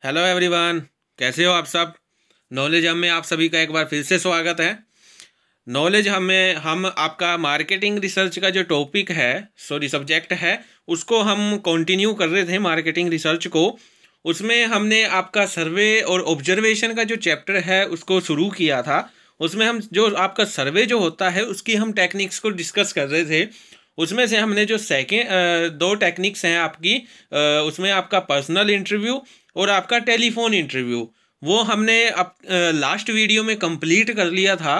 Hello everyone, कैसे हो आप सब। नॉलेज हब में आप सभी का एक बार फिर से स्वागत है। नॉलेज हमें हम आपका मार्केटिंग रिसर्च का जो टॉपिक है सब्जेक्ट है उसको हम कंटिन्यू कर रहे थे मार्केटिंग रिसर्च को। उसमें हमने आपका सर्वे और ऑब्जर्वेशन का जो चैप्टर है उसको शुरू किया था। उसमें हम जो आपका सर्वे जो होता है उसकी हम टेक्निक्स को डिस्कस कर रहे थे। उसमें से हमने जो सेकेंड दो टेक्निक्स हैं आपकी, उसमें आपका पर्सनल इंटरव्यू और आपका टेलीफोन इंटरव्यू, वो हमने अब लास्ट वीडियो में कंप्लीट कर लिया था।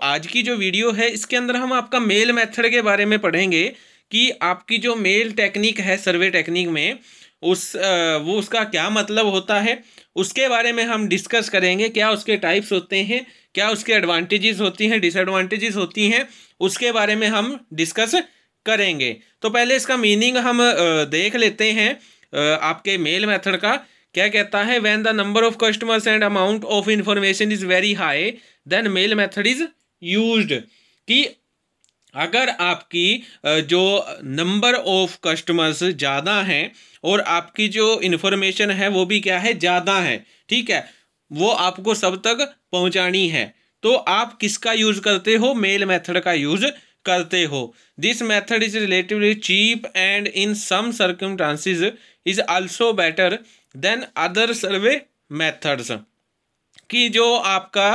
आज की जो वीडियो है इसके अंदर हम आपका मेल मेथड के बारे में पढ़ेंगे कि आपकी जो मेल टेक्निक है सर्वे टेक्निक में वो उसका क्या मतलब होता है। उसके बारे में हम डिस्कस करेंगे, क्या उसके टाइप्स होते हैं, क्या उसके एडवांटेजेस होती हैं, डिसएडवांटेजेस होती हैं, उसके बारे में हम डिस्कस करेंगे। तो पहले इसका मीनिंग हम देख लेते हैं। आपके मेल मेथड का क्या कहता है। When the number of customers and amount of information is very high then mail method is used. कि अगर आपकी जो नंबर ऑफ कस्टमर्स ज़्यादा हैं और आपकी जो इन्फॉर्मेशन है वो भी क्या है, ज़्यादा है, ठीक है, वो आपको सब तक पहुंचानी है, तो आप किसका यूज़ करते हो, मेल मेथड का यूज़ करते हो। This method is relatively cheap and in some circumstances is also better than other survey methods. कि जो आपका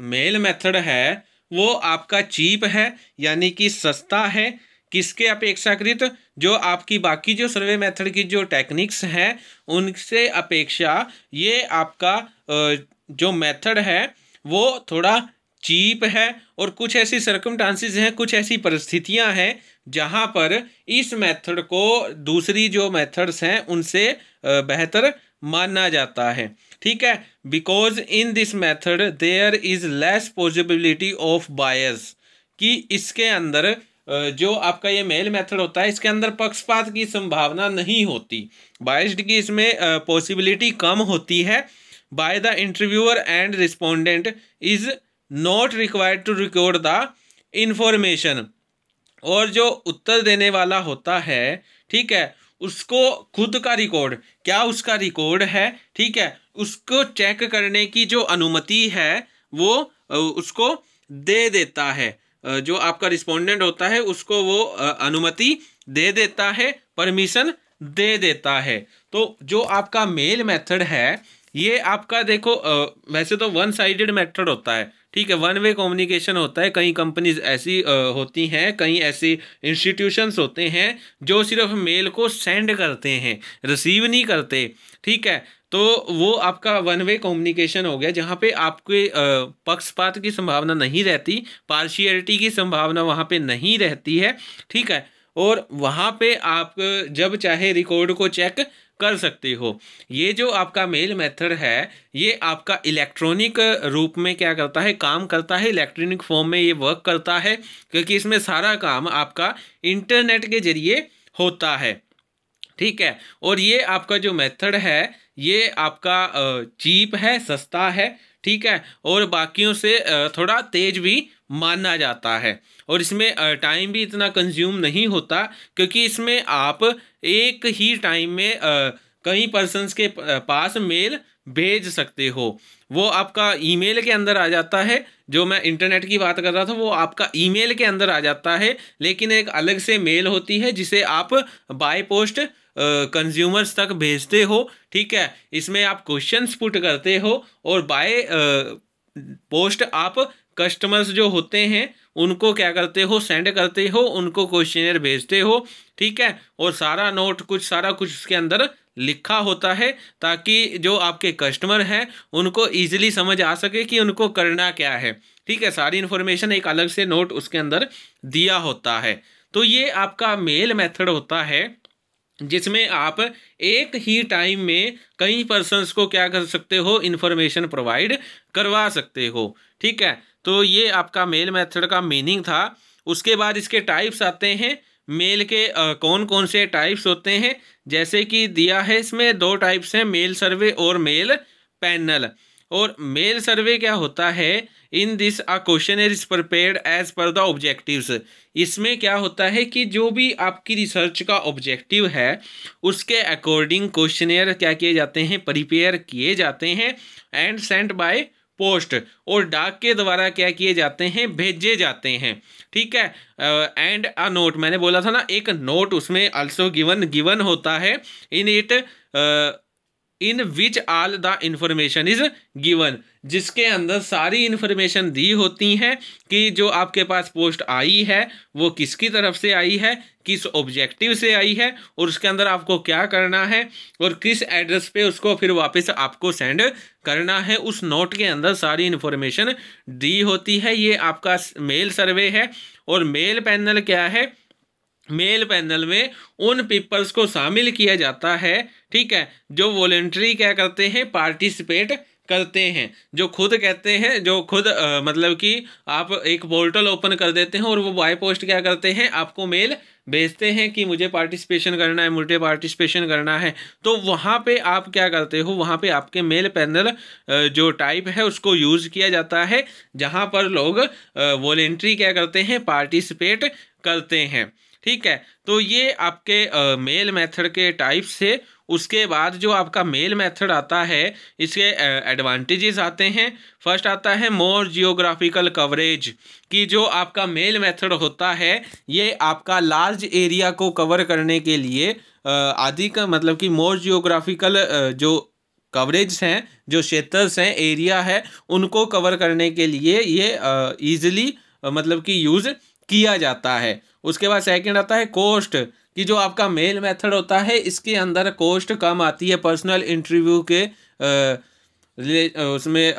मेल मेथड है वो आपका चीप है, यानी कि सस्ता है, किसके अपेक्षाकृत, जो आपकी बाकी जो सर्वे मेथड की जो टेक्निक्स हैं उनसे अपेक्षा ये आपका जो मेथड है वो थोड़ा चीप है। और कुछ ऐसी सर्कमस्टांसेस हैं, कुछ ऐसी परिस्थितियां हैं जहां पर इस मेथड को दूसरी जो मेथड्स हैं उनसे बेहतर माना जाता है, ठीक है। Because in this method there is less possibility of bias. कि इसके अंदर जो आपका ये मेल मेथड होता है इसके अंदर पक्षपात की संभावना नहीं होती, बायस्ड की इसमें पॉसिबिलिटी कम होती है। By the interviewer and respondent is not required to record the information. और जो उत्तर देने वाला होता है, ठीक है, उसको खुद का रिकॉर्ड, क्या उसका रिकॉर्ड है, ठीक है, उसको चेक करने की जो अनुमति है वो उसको दे देता है। जो आपका रिस्पोंडेंट होता है उसको वो अनुमति दे देता है, परमिशन दे देता है। तो जो आपका मेल मेथड है ये आपका देखो, वैसे तो वन साइडेड मेथड होता है, ठीक है, वन वे कम्युनिकेशन होता है। कई कंपनीज ऐसी होती हैं, कई ऐसे इंस्टीट्यूशंस होते हैं जो सिर्फ मेल को सेंड करते हैं, रिसीव नहीं करते, ठीक है। तो वो आपका वन वे कम्युनिकेशन हो गया जहाँ पे आपके पक्षपात की संभावना नहीं रहती, पार्शियलिटी की संभावना वहाँ पे नहीं रहती है, ठीक है। और वहाँ पे आप जब चाहे रिकॉर्ड को चेक कर सकते हो। ये जो आपका मेल मेथड है ये आपका इलेक्ट्रॉनिक रूप में क्या करता है, काम करता है, इलेक्ट्रॉनिक फॉर्म में ये वर्क करता है, क्योंकि इसमें सारा काम आपका इंटरनेट के जरिए होता है, ठीक है। और ये आपका जो मेथड है ये आपका चीप है, सस्ता है, ठीक है, और बाकियों से थोड़ा तेज भी माना जाता है। और इसमें टाइम भी इतना कंज्यूम नहीं होता, क्योंकि इसमें आप एक ही टाइम में कई पर्सन्स के पास मेल भेज सकते हो। वो आपका ईमेल के अंदर आ जाता है, जो मैं इंटरनेट की बात कर रहा था वो आपका ईमेल के अंदर आ जाता है, लेकिन एक अलग से मेल होती है जिसे आप बाय पोस्ट कंज्यूमर्स तक भेजते हो, ठीक है। इसमें आप क्वेश्चंस पुट करते हो और बाय पोस्ट आप कस्टमर्स जो होते हैं उनको क्या करते हो, सेंड करते हो, उनको क्वेश्चनर भेजते हो, ठीक है। और सारा नोट सारा कुछ उसके अंदर लिखा होता है ताकि जो आपके कस्टमर हैं उनको ईजिली समझ आ सके कि उनको करना क्या है, ठीक है। सारी इन्फॉर्मेशन एक अलग से नोट उसके अंदर दिया होता है। तो ये आपका मेल मेथड होता है जिसमें आप एक ही टाइम में कई पर्सन्स को क्या कर सकते हो, इन्फॉर्मेशन प्रोवाइड करवा सकते हो, ठीक है। तो ये आपका मेल मेथड का मीनिंग था। उसके बाद इसके टाइप्स आते हैं। मेल के कौन कौन से टाइप्स होते हैं, जैसे कि दिया है इसमें दो टाइप्स हैं, मेल सर्वे और मेल पैनल। और मेल सर्वे क्या होता है, in this a questionnaire is prepared as per the objectives. इसमें क्या होता है कि जो भी आपकी रिसर्च का ऑब्जेक्टिव है उसके अकॉर्डिंग क्वेश्चनर क्या किए जाते हैं, प्रिपेयर किए जाते हैं एंड सेंट बाय पोस्ट, और डाक के द्वारा क्या किए जाते हैं, भेजे जाते हैं। ठीक है, एंड अ नोट, मैंने बोला था ना एक नोट उसमें आल्सो गिवन होता है in it, in which all the information is given, जिसके अंदर सारी इंफॉर्मेशन दी होती हैं कि जो आपके पास पोस्ट आई है वो किसकी तरफ से आई है, किस ऑब्जेक्टिव से आई है, और उसके अंदर आपको क्या करना है और किस एड्रेस पे उसको फिर वापस आपको सेंड करना है। उस नोट के अंदर सारी इंफॉर्मेशन दी होती है। ये आपका मेल सर्वे है। और मेल पैनल क्या है, मेल पैनल में उन पीपल्स को शामिल किया जाता है, ठीक है, जो वॉलंटरी क्या करते हैं, पार्टिसिपेट करते हैं, जो खुद कहते हैं, जो खुद मतलब कि आप एक पोर्टल ओपन कर देते हैं और वो बाय पोस्ट क्या करते हैं, आपको मेल भेजते हैं कि मुझे पार्टिसिपेशन करना है, मुझे पार्टिसिपेशन करना है। तो वहाँ पे आप क्या करते हो, वहाँ पे आपके मेल पैनल जो टाइप है उसको यूज़ किया जाता है, जहाँ पर लोग वॉलंटरी क्या करते हैं, पार्टिसिपेट करते हैं। ठीक है, तो ये आपके मेल मेथड के टाइप से। उसके बाद जो आपका मेल मेथड आता है इसके एडवांटेजेस आते हैं। फर्स्ट आता है मोर जियोग्राफिकल कवरेज, कि जो आपका मेल मेथड होता है ये आपका लार्ज एरिया को कवर करने के लिए आदि का मतलब कि मोर जियोग्राफिकल जो कवरेज हैं, जो क्षेत्र हैं, एरिया है, उनको कवर करने के लिए ये ईजिली मतलब कि यूज़ किया जाता है। उसके बाद सेकंड आता है कोस्ट, कि जो आपका मेल मेथड होता है इसके अंदर कॉस्ट कम आती है पर्सनल इंटरव्यू के उसमें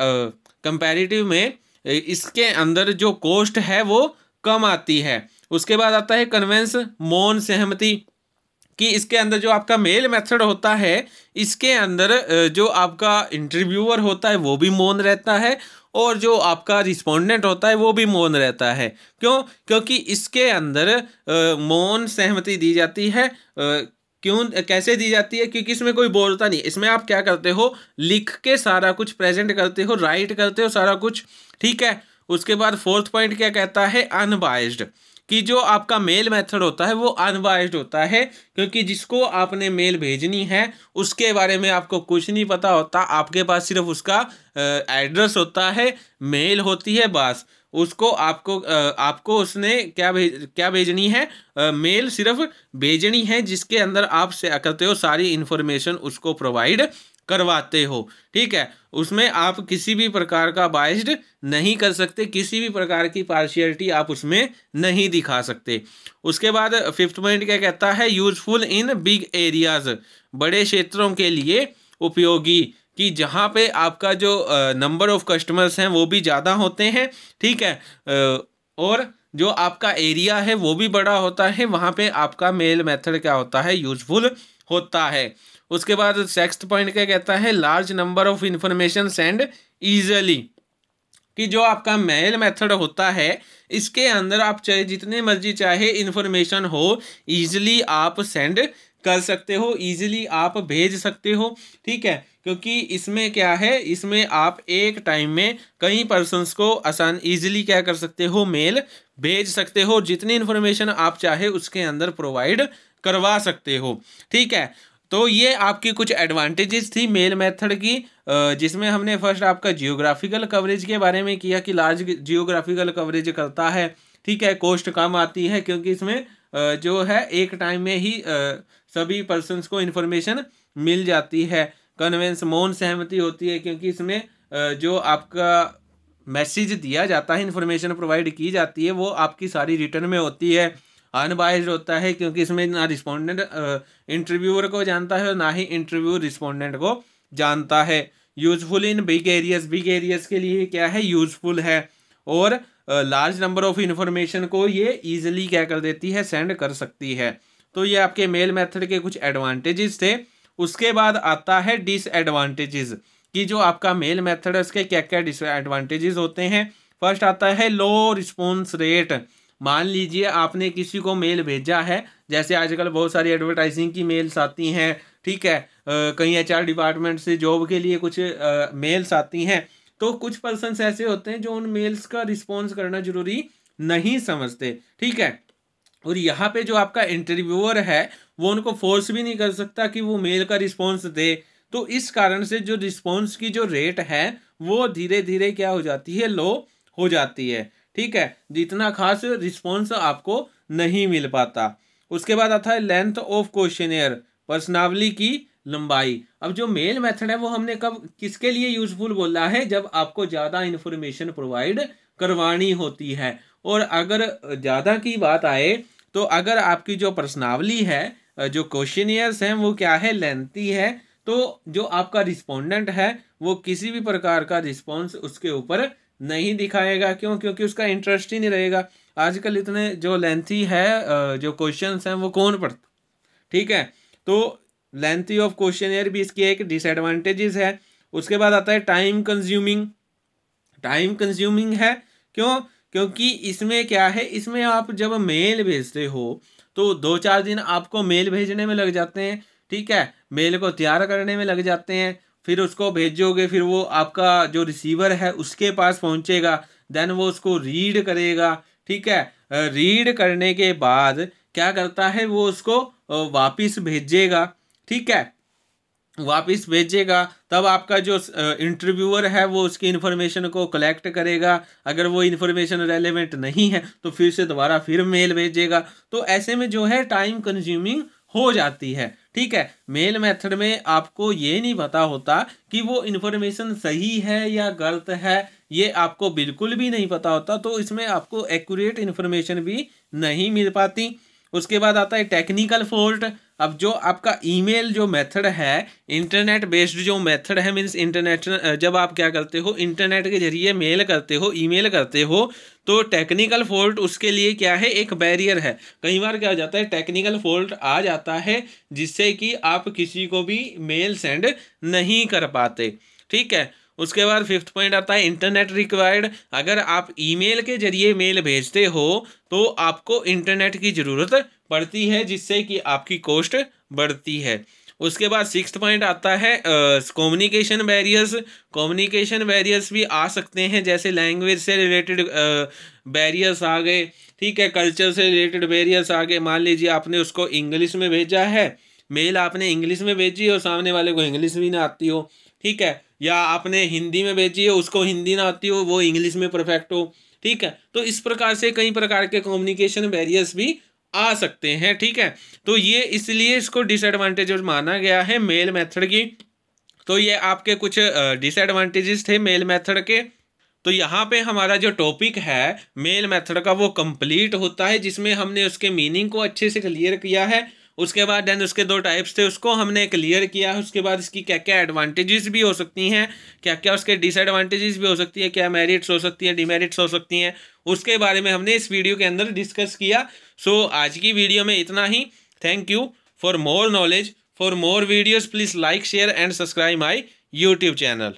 कंपैरेटिव में, इसके अंदर जो कॉस्ट है वो कम आती है। उसके बाद आता है कन्वेंस मौन सहमति, कि इसके अंदर जो आपका मेल मेथड होता है इसके अंदर जो आपका इंटरव्यूअर होता है वो भी मौन रहता है और जो आपका रिस्पोंडेंट होता है वो भी मौन रहता है। क्यों? क्योंकि इसके अंदर मौन सहमति दी जाती है। क्यों, कैसे दी जाती है? क्योंकि इसमें कोई बोलता नहीं, इसमें आप क्या करते हो, लिख के सारा कुछ प्रेजेंट करते हो, राइट करते हो सारा कुछ। ठीक है, उसके बाद फोर्थ पॉइंट क्या कहता है, अनबाइज्ड, कि जो आपका मेल मेथड होता है वो अनबाइज्ड होता है, क्योंकि जिसको आपने मेल भेजनी है उसके बारे में आपको कुछ नहीं पता होता, आपके पास सिर्फ उसका एड्रेस होता है, मेल होती है, बस उसको आपको उसने क्या भेजनी है, मेल सिर्फ भेजनी है, जिसके अंदर आप से करते हो सारी इन्फॉर्मेशन उसको प्रोवाइड करवाते हो। ठीक है, उसमें आप किसी भी प्रकार का बाइस्ड नहीं कर सकते, किसी भी प्रकार की पार्शियलिटी आप उसमें नहीं दिखा सकते। उसके बाद फिफ्थ पॉइंट क्या कहता है, यूजफुल इन बिग एरियाज, बड़े क्षेत्रों के लिए उपयोगी, कि जहाँ पे आपका जो नंबर ऑफ कस्टमर्स हैं वो भी ज़्यादा होते हैं। ठीक है, और जो आपका एरिया है वो भी बड़ा होता है, वहाँ पे आपका मेल मेथड क्या होता है, यूजफुल होता है। उसके बाद सिक्स्थ पॉइंट क्या कहता है, large number of information send easily, कि जो आपका मेल मेथड होता है इसके अंदर आप चाहे जितने मर्जी चाहे इंफॉर्मेशन हो ईजिली आप सेंड कर सकते हो, ईजिली आप भेज सकते हो। ठीक है, क्योंकि इसमें क्या है, इसमें आप एक टाइम में कई पर्सन्स को आसान ईजिली क्या कर सकते हो, मेल भेज सकते हो, जितनी इन्फॉर्मेशन आप चाहे उसके अंदर प्रोवाइड करवा सकते हो। ठीक है, तो ये आपकी कुछ एडवांटेजेस थी मेल मेथड की, जिसमें हमने फर्स्ट आपका जियोग्राफिकल कवरेज के बारे में किया कि लार्ज जियोग्राफिकल कवरेज करता है। ठीक है, कॉस्ट कम आती है क्योंकि इसमें जो है एक टाइम में ही सभी पर्सन्स को इन्फॉर्मेशन मिल जाती है। कन्वेंस मौन सहमति होती है क्योंकि इसमें जो आपका मैसेज दिया जाता है, इन्फॉर्मेशन प्रोवाइड की जाती है, वो आपकी सारी रिटर्न में होती है। अनबाइज्ड होता है क्योंकि इसमें ना रिस्पोंडेंट इंटरव्यूअर को जानता है और ना ही इंटरव्यू रिस्पोंडेंट को जानता है। Useful in big areas, big areas के लिए क्या है, यूजफुल है, और लार्ज नंबर ऑफ इंफॉर्मेशन को ये ईजिली क्या कर देती है, सेंड कर सकती है। तो ये आपके मेल मेथड के कुछ एडवांटेजेस थे। उसके बाद आता है डिसएडवांटेजेस, कि जो आपका मेल मेथड है उसके क्या क्या डिसएडवांटेजेस होते हैं। फर्स्ट आता है लो रिस्पॉन्स रेट। मान लीजिए आपने किसी को मेल भेजा है, जैसे आजकल बहुत सारी एडवर्टाइजिंग की मेल्स आती हैं, ठीक है, कहीं HR डिपार्टमेंट से जॉब के लिए कुछ मेल्स आती हैं, तो कुछ पर्सन्स ऐसे होते हैं जो उन मेल्स का रिस्पॉन्स करना जरूरी नहीं समझते, ठीक है। और यहाँ पे जो आपका इंटरव्यूअर है वो उनको फोर्स भी नहीं कर सकता कि वो मेल का रिस्पॉन्स दे, तो इस कारण से जो रिस्पॉन्स की जो रेट है वो धीरे धीरे क्या हो जाती है, लो हो जाती है, ठीक है, जितना खास रिस्पॉन्स आपको नहीं मिल पाता। उसके बाद आता है लेंथ ऑफ क्वेश्चनेयर, प्रश्नावली की लंबाई। अब जो मेल मेथड है वो हमने कब किसके लिए यूजफुल बोला है, जब आपको ज़्यादा इन्फॉर्मेशन प्रोवाइड करवानी होती है। और अगर ज़्यादा की बात आए तो अगर आपकी जो प्रश्नावली है, जो क्वेश्चनियर्स हैं वो क्या है, लेंथी है, तो जो आपका रिस्पोंडेंट है वो किसी भी प्रकार का रिस्पॉन्स उसके ऊपर नहीं दिखाएगा। क्यों? क्योंकि उसका इंटरेस्ट ही नहीं रहेगा। आजकल इतने जो लेंथी है जो क्वेश्चंस हैं वो कौन पढ़ता, ठीक है। तो लेंथी ऑफ क्वेश्चनियर भी इसकी एक डिसएडवांटेजेस है। उसके बाद आता है टाइम कंज्यूमिंग। टाइम कंज्यूमिंग है क्यों? क्योंकि इसमें क्या है, इसमें आप जब मेल भेजते हो तो 2-4 दिन आपको मेल भेजने में लग जाते हैं, ठीक है, मेल को तैयार करने में लग जाते हैं, फिर उसको भेजोगे, फिर वो आपका जो रिसीवर है उसके पास पहुंचेगा, देन वो उसको रीड करेगा, ठीक है। रीड करने के बाद क्या करता है, वो उसको वापिस भेजेगा, ठीक है, वापिस भेजेगा। तब आपका जो इंटरव्यूअर है वो उसकी इन्फॉर्मेशन को कलेक्ट करेगा, अगर वो इन्फॉर्मेशन रेलेवेंट नहीं है तो फिर से दोबारा फिर मेल भेजेगा। तो ऐसे में जो है टाइम कंज्यूमिंग हो जाती है, ठीक है। मेल मेथड में आपको ये नहीं पता होता कि वो इन्फॉर्मेशन सही है या गलत है, ये आपको बिल्कुल भी नहीं पता होता, तो इसमें आपको एक्यूरेट इन्फॉर्मेशन भी नहीं मिल पाती। उसके बाद आता है टेक्निकल फॉल्ट। अब जो आपका ईमेल जो मेथड है, इंटरनेट बेस्ड जो मेथड है, मीन्स इंटरनेट, जब आप क्या करते हो, इंटरनेट के जरिए मेल करते हो, ईमेल करते हो, तो टेक्निकल फॉल्ट उसके लिए क्या है, एक बैरियर है। कई बार क्या हो जाता है, टेक्निकल फॉल्ट आ जाता है जिससे कि आप किसी को भी मेल सेंड नहीं कर पाते, ठीक है। उसके बाद 5th पॉइंट आता है इंटरनेट रिक्वायर्ड। अगर आप ईमेल के जरिए मेल भेजते हो तो आपको इंटरनेट की ज़रूरत पड़ती है, जिससे कि आपकी कॉस्ट बढ़ती है। उसके बाद 6th पॉइंट आता है कम्युनिकेशन बैरियर्स। कम्युनिकेशन बैरियर्स भी आ सकते हैं, जैसे लैंग्वेज से रिलेटेड बैरियर्स आ गए, ठीक है, कल्चर से रिलेटेड बैरियर्स आ गए। मान लीजिए आपने उसको इंग्लिश में भेजा है, मेल आपने इंग्लिश में भेजी और सामने वाले को इंग्लिश भी ना आती हो, ठीक है, या आपने हिंदी में भेजी है, उसको हिंदी ना आती हो, वो इंग्लिश में परफेक्ट हो, ठीक है। तो इस प्रकार से कई प्रकार के कम्युनिकेशन बैरियर्स भी आ सकते हैं, ठीक है। तो ये इसलिए इसको डिसएडवांटेजेस माना गया है मेल मेथड की। तो ये आपके कुछ डिसएडवांटेजेस थे मेल मेथड के। तो यहाँ पे हमारा जो टॉपिक है मेल मेथड का वो कंप्लीट होता है, जिसमें हमने उसके मीनिंग को अच्छे से क्लियर किया है। उसके बाद देन उसके 2 टाइप्स थे, उसको हमने क्लियर किया है। उसके बाद इसकी क्या क्या एडवांटेजेस भी हो सकती हैं, क्या क्या उसके डिसएडवांटेजेस भी हो सकती है, क्या मेरिट्स हो सकती हैं, डिमेरिट्स हो सकती हैं, उसके बारे में हमने इस वीडियो के अंदर डिस्कस किया। सो आज की वीडियो में इतना ही। Thank you for more knowledge, for more videos please like share and subscribe my YouTube channel.